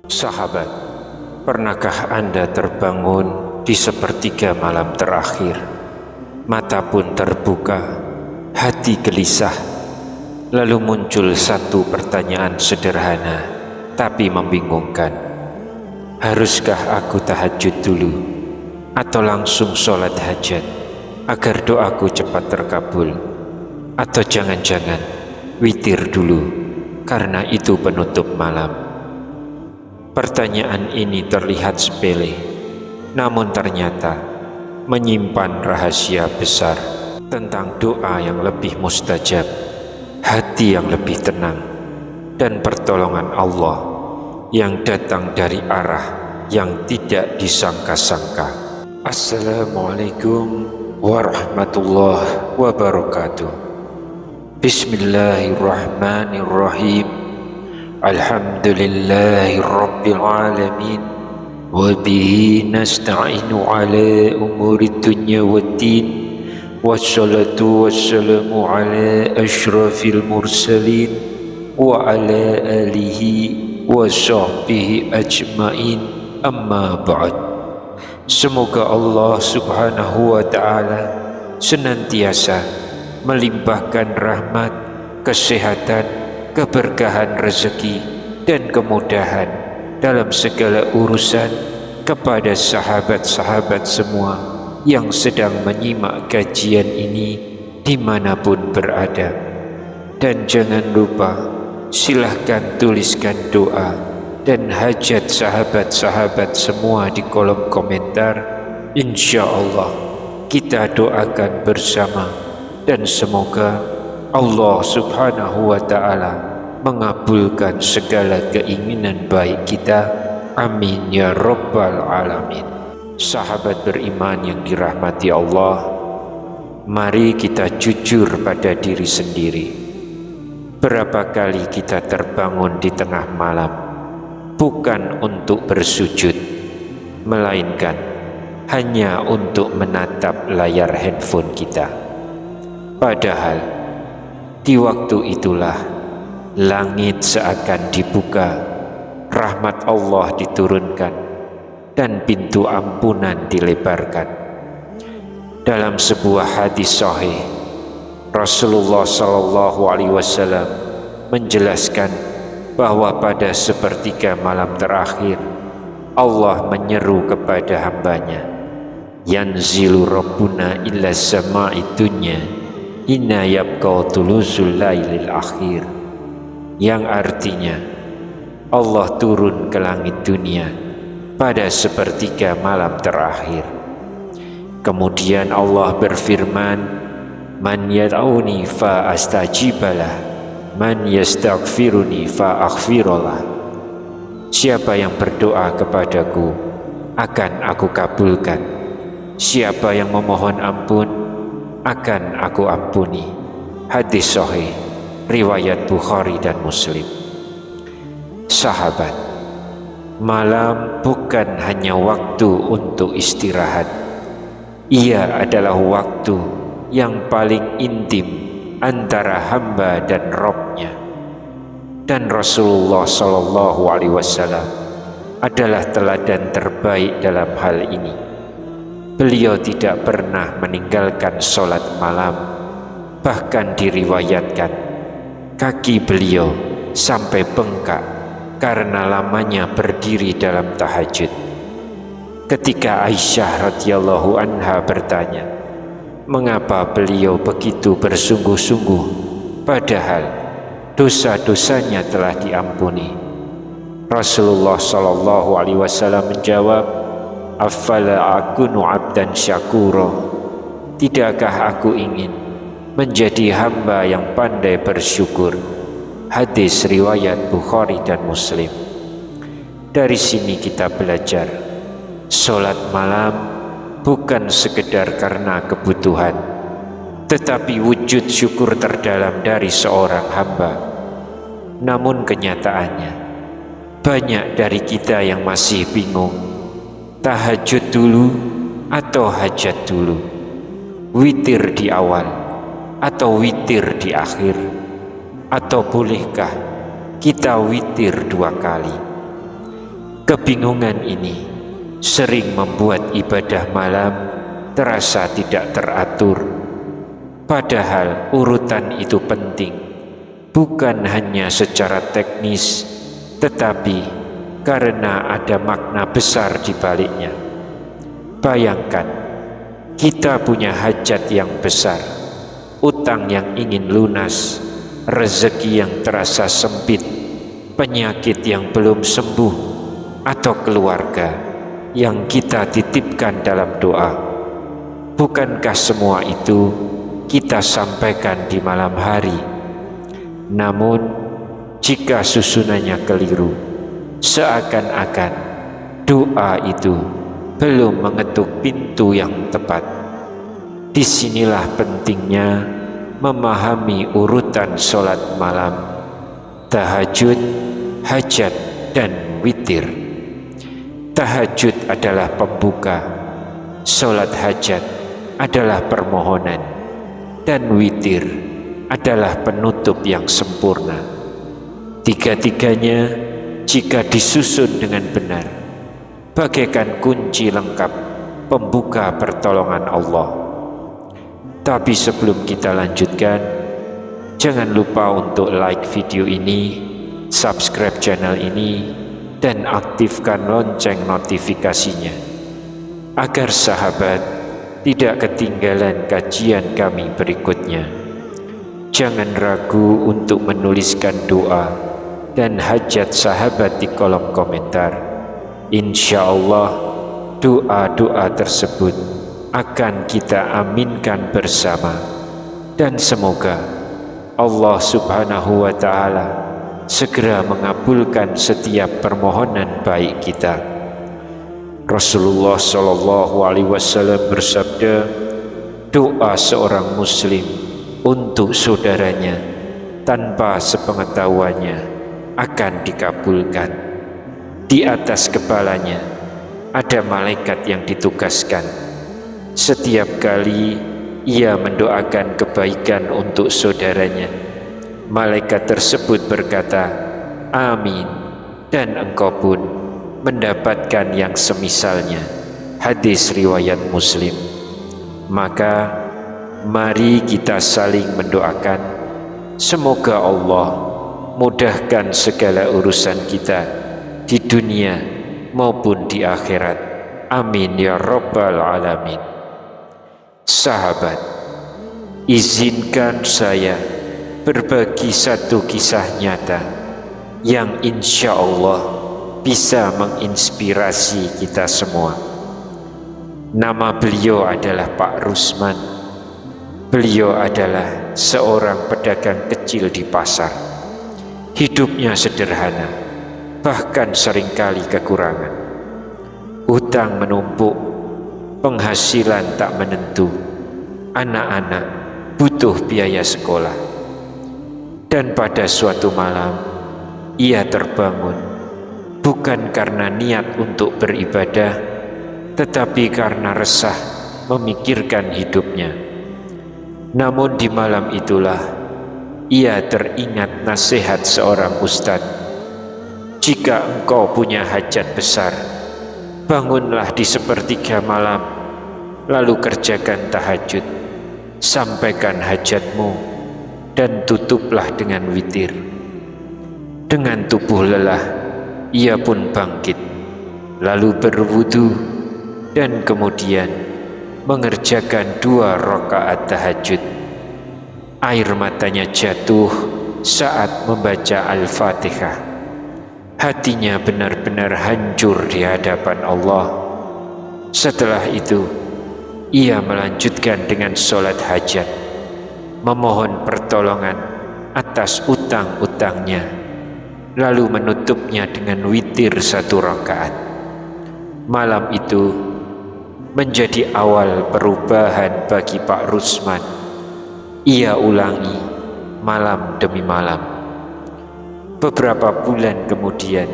Sahabat, pernahkah Anda terbangun di sepertiga malam terakhir? Mata pun terbuka, hati gelisah. Lalu muncul satu pertanyaan sederhana tapi membingungkan. Haruskah aku tahajud dulu atau langsung sholat hajat agar doaku cepat terkabul? Atau jangan-jangan witir dulu karena itu penutup malam? Pertanyaan ini terlihat sepele, namun ternyata menyimpan rahasia besar tentang doa yang lebih mustajab, hati yang lebih tenang, dan pertolongan Allah yang datang dari arah yang tidak disangka-sangka. Assalamualaikum warahmatullahi wabarakatuh. Bismillahirrahmanirrahim. Alhamdulillahi rabbil alamin, wa bihi nasta'inu ala umuri dunya waddin, wassalatu wassalamu ala ashrafil mursalin wa ala alihi wa sahbihi ajmain, amma ba'd. Semoga Allah subhanahu wa ta'ala senantiasa melimpahkan rahmat, kesehatan, keberkahan rezeki dan kemudahan dalam segala urusan kepada sahabat-sahabat semua yang sedang menyimak kajian ini dimanapun berada. Dan jangan lupa, silahkan tuliskan doa dan hajat sahabat-sahabat semua di kolom komentar. Insya Allah kita doakan bersama, dan semoga Allah subhanahu wa ta'ala mengabulkan segala keinginan baik kita. Amin ya rabbal alamin. Sahabat beriman yang dirahmati Allah, mari kita jujur pada diri sendiri. Berapa kali kita terbangun di tengah malam bukan untuk bersujud, melainkan hanya untuk menatap layar handphone kita. Padahal di waktu itulah langit seakan dibuka, rahmat Allah diturunkan, dan pintu ampunan dilebarkan. Dalam sebuah hadis sahih, Rasulullah SAW menjelaskan bahwa pada sepertiga malam terakhir Allah menyeru kepada hambanya, yanzilu rabbuna illa sama'i dunya inna yabqa tulusul lailil akhir, yang artinya Allah turun ke langit dunia pada sepertiga malam terakhir. Kemudian Allah berfirman, man yad'uni fa astajibalah, man yastaghfiruni fa aghfirullah. Siapa yang berdoa kepadaku akan aku kabulkan, siapa yang memohon ampun akan aku ampuni. Hadis sahih riwayat Bukhari dan Muslim. Sahabat, malam bukan hanya waktu untuk istirahat. Ia adalah waktu yang paling intim antara hamba dan Rabb-Nya. Dan Rasulullah SAW adalah teladan terbaik dalam hal ini. Beliau tidak pernah meninggalkan sholat malam, bahkan diriwayatkan kaki beliau sampai bengkak karena lamanya berdiri dalam tahajud. Ketika Aisyah radhiyallahu anha bertanya, mengapa beliau begitu bersungguh-sungguh padahal dosa-dosanya telah diampuni? Rasulullah SAW menjawab, afala akunu abdan syakura, tidakkah aku ingin menjadi hamba yang pandai bersyukur? Hadis riwayat Bukhari dan Muslim. Dari sini kita belajar, sholat malam bukan sekedar karena kebutuhan, tetapi wujud syukur terdalam dari seorang hamba. Namun kenyataannya, banyak dari kita yang masih bingung, tahajud dulu atau hajat dulu, witir di awal atau witir di akhir. Atau bolehkah kita witir 2 kali? Kebingungan ini sering membuat ibadah malam terasa tidak teratur. Padahal urutan itu penting, bukan hanya secara teknis, tetapi karena ada makna besar di baliknya. Bayangkan, kita punya hajat yang besar, utang yang ingin lunas, rezeki yang terasa sempit, penyakit yang belum sembuh, atau keluarga yang kita titipkan dalam doa. Bukankah semua itu kita sampaikan di malam hari? Namun, jika susunannya keliru, seakan-akan doa itu belum mengetuk pintu yang tepat. Disinilah pentingnya memahami urutan sholat malam, tahajud, hajat, dan witir. Tahajud adalah pembuka, sholat hajat adalah permohonan, dan witir adalah penutup yang sempurna. Tiga-tiganya jika disusun dengan benar, bagaikan kunci lengkap pembuka pertolongan Allah. Tapi sebelum kita lanjutkan, jangan lupa untuk like video ini, subscribe channel ini, dan aktifkan lonceng notifikasinya, agar sahabat tidak ketinggalan kajian kami berikutnya. Jangan ragu untuk menuliskan doa dan hajat sahabat di kolom komentar. Insya Allah doa-doa tersebut akan kita aminkan bersama, dan semoga Allah Subhanahu wa Ta'ala segera mengabulkan setiap permohonan baik kita. Rasulullah Shallallahu Alaihi Wasallam bersabda, doa seorang muslim untuk saudaranya tanpa sepengetahuannya akan dikabulkan. Di atas kepalanya ada malaikat yang ditugaskan. Setiap kali ia mendoakan kebaikan untuk saudaranya, malaikat tersebut berkata, amin, dan engkau pun mendapatkan yang semisalnya. Hadis riwayat Muslim. Maka mari kita saling mendoakan, semoga Allah mudahkan segala urusan kita di dunia maupun di akhirat. Amin ya rabbal alamin. Sahabat, izinkan saya berbagi satu kisah nyata yang insya Allah bisa menginspirasi kita semua. Nama beliau adalah Pak Rusman. Beliau adalah seorang pedagang kecil di pasar. Hidupnya sederhana, bahkan seringkali kekurangan. Hutang menumpuk, penghasilan tak menentu, anak-anak butuh biaya sekolah. Dan pada suatu malam, ia terbangun, bukan karena niat untuk beribadah, tetapi karena resah memikirkan hidupnya. Namun di malam itulah, ia teringat nasihat seorang ustadz. Jika engkau punya hajat besar, bangunlah di sepertiga malam, lalu kerjakan tahajud, sampaikan hajatmu, dan tutuplah dengan witir. Dengan tubuh lelah, ia pun bangkit, lalu berwudu, dan kemudian mengerjakan 2 rakaat tahajud. Air matanya jatuh saat membaca Al-Fatihah. Hatinya benar-benar hancur di hadapan Allah. Setelah itu, ia melanjutkan dengan sholat hajat, memohon pertolongan atas utang-utangnya, lalu menutupnya dengan witir 1 rakaat. Malam itu menjadi awal perubahan bagi Pak Rusman. Ia ulangi malam demi malam. Beberapa bulan kemudian,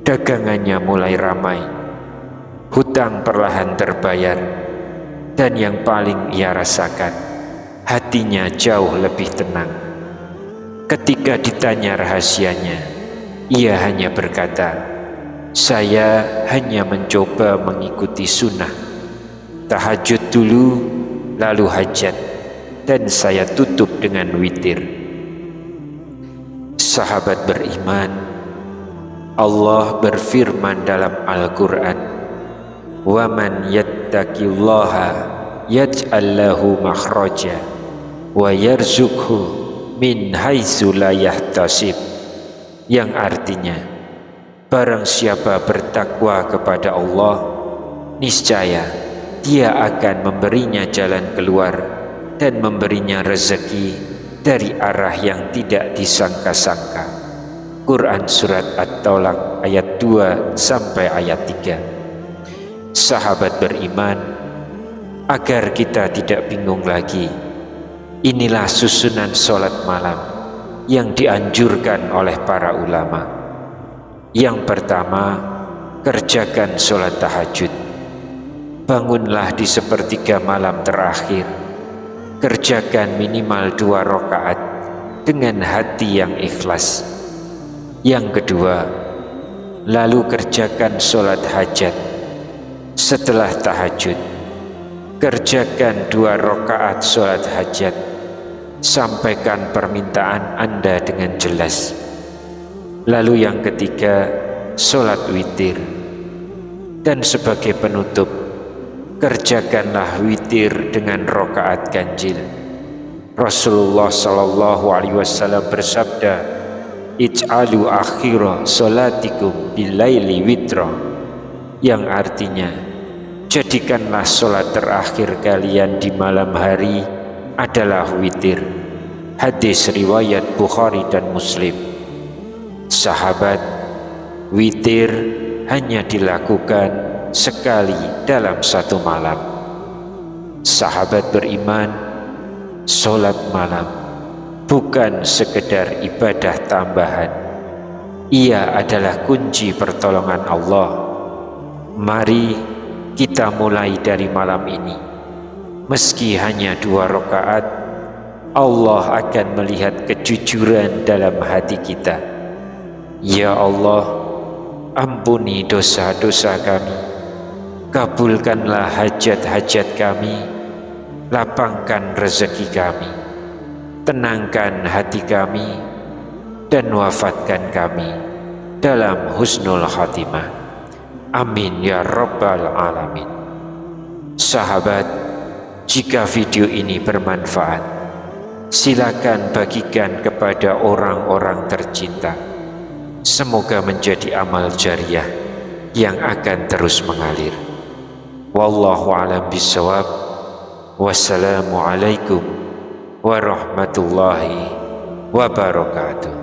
dagangannya mulai ramai, hutang perlahan terbayar, dan yang paling ia rasakan, hatinya jauh lebih tenang. Ketika ditanya rahasianya, ia hanya berkata, "Saya hanya mencoba mengikuti sunnah. Tahajud dulu, lalu hajat, dan saya tutup dengan witir." Sahabat beriman, Allah berfirman dalam Al-Quran, "Wa man yattaqillaha yaj'al lahu makhraja wa yarzuqhu min haitsu la yahtasib," yang artinya, barang siapa bertakwa kepada Allah, niscaya Dia akan memberinya jalan keluar dan memberinya rezeki dari arah yang tidak disangka-sangka. Quran Surat At-Talaq ayat 2 sampai ayat 3. Sahabat beriman, agar kita tidak bingung lagi, inilah susunan sholat malam yang dianjurkan oleh para ulama. Yang pertama, kerjakan sholat tahajud. Bangunlah di sepertiga malam terakhir. Kerjakan minimal 2 rakaat dengan hati yang ikhlas. Yang kedua, lalu kerjakan sholat hajat. Setelah tahajud, kerjakan 2 rakaat sholat hajat. Sampaikan permintaan Anda dengan jelas. Lalu yang ketiga, sholat witir. Dan sebagai penutup, kerjakanlah witir dengan rakaat ganjil. Rasulullah SAW bersabda, "Ij'alu akhira sholatikum bilaili witra," yang artinya, jadikanlah sholat terakhir kalian di malam hari adalah witir. Hadis riwayat Bukhari dan Muslim. Sahabat, witir hanya dilakukan sekali dalam 1 malam. Sahabat beriman, sholat malam bukan sekedar ibadah tambahan. Ia adalah kunci pertolongan Allah. Mari kita mulai dari malam ini. Meski hanya 2 rakaat, Allah akan melihat kejujuran dalam hati kita. Ya Allah, ampuni dosa-dosa kami, kabulkanlah hajat-hajat kami, lapangkan rezeki kami, tenangkan hati kami, dan wafatkan kami dalam husnul khatimah. Amin ya rabbal alamin. Sahabat, jika video ini bermanfaat, silakan bagikan kepada orang-orang tercinta. Semoga menjadi amal jariah yang akan terus mengalir. Wallahu a'lam bishawab. Wassalamualaikum warahmatullahi wabarakatuh.